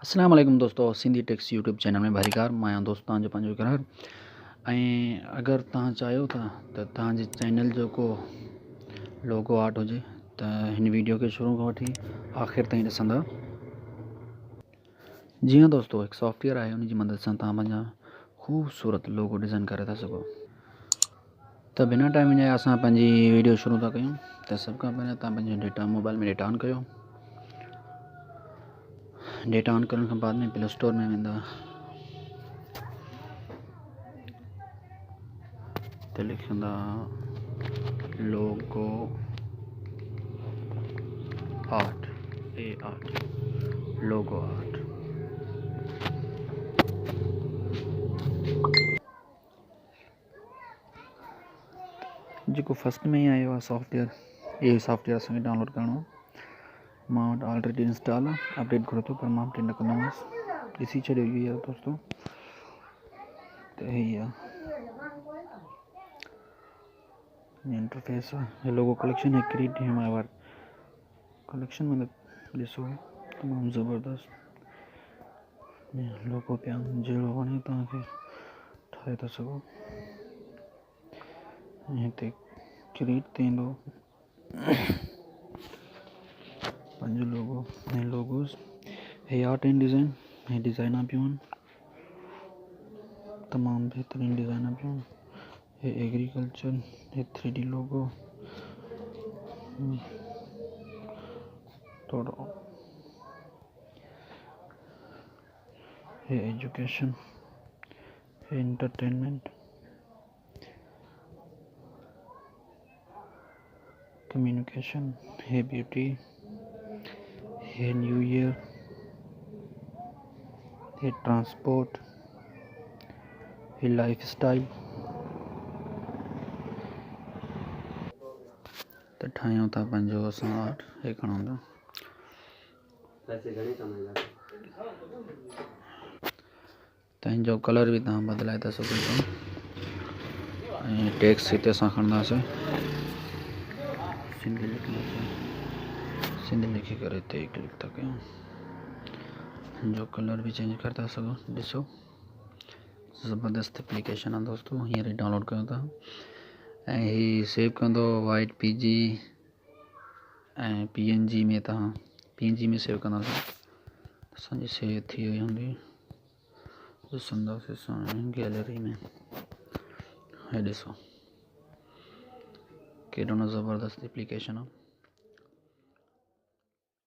अस्सलाम वालेकुम दोस्तों, सिंधी टेक्स यूट्यूब चैनल में भरीकार मां दोस्तों जो पंहिंजो घर अगर तव्हां चाहियो था त तव्हांजे चैनल जो को लोगो आर्ट हुजे त हिन वीडियो के शुरू खां वठी आख़िर ताईं ॾिसंदा। जी हाँ दोस्तों, एक सॉफ्टवेयर आहे, उन जी मदद सां तव्हां पंहिंजा ख़ूबसूरत लोगो डिज़ाइन करे था सघो। त बिना टाइम विञाए असां पंहिंजी वीडियो शुरू था कयूं। त सभ खां पहिरियों तव्हां पंहिंजो डेटा मोबाइल में डेटा ऑन कयो। डेटा ऑन करण खां बाद में प्ले स्टोर में वेंदा त लिखंदा लोगो आर्ट लोगो आर्ट। जो फर्स्ट में ही आयो आहे सॉफ्टवेयर, ये सॉफ्टवेयर असांखे डाउनलोड करणो आहे। मां वटि ऑलरेडी इंस्टॉल आहे, अपडेट घुरे थो पर मां अपडेट न कंदोमांसि। ॾिसी छॾियो इहो आहे दोस्तों, त इही आहे इंटरफेस आहे। लोगो कलेक्शन है, क्रिएट माय वर्क कलेक्शन में ॾिसो तमामु ज़बरदस्त लोगो पिया जहिड़ो वणे तव्हांखे ठाहे था सघो। हिते क्रिएट ते ईंदो पंहिंजो लोगो ऐं लोगोस। हे आर्ट एंड डिज़ाइन, हे डिज़ाइनां पियूं आहिनि, तमामु बहितरीनु डिज़ाइनां पियूं आहिनि। हे एग्रीकल्चर, हे 3D लोगो, थोरो हे एजुकेशन, हे एंटरटेनमेंट, कम्युनिकेशन, हे ब्यूटी, हे न्यू ईयर, हे ट्रांसपोर्ट, हे लाइफ स्टाइल। त ठाहियूं था पंहिंजो असां आर्ट। हे खणूं था त हिन जो कलर बि तव्हां बदिलाए था सघो था। ऐं टेक्स्ट हिते असां खणंदासीं, सिंधी लिखंदासीं, सिंधी लिखी करे हिते क्लिक था कयूं। हिन जो कलर भी चेंज कर था सघो। ॾिसो ज़बरदस्त एप्लीकेशन आहे दोस्तों, हींअर ई डाउनलोड कयो था। ऐं हीअ सेव कंदो वाइट PG ऐं PNG में। तव्हां PNG में सेव कंदासीं असांजी सेव थी वई हूंदी, ॾिसंदासीं असां गैलरी में। हे ॾिसो केॾो न ज़बरदस्त एप्लीकेशन आहे।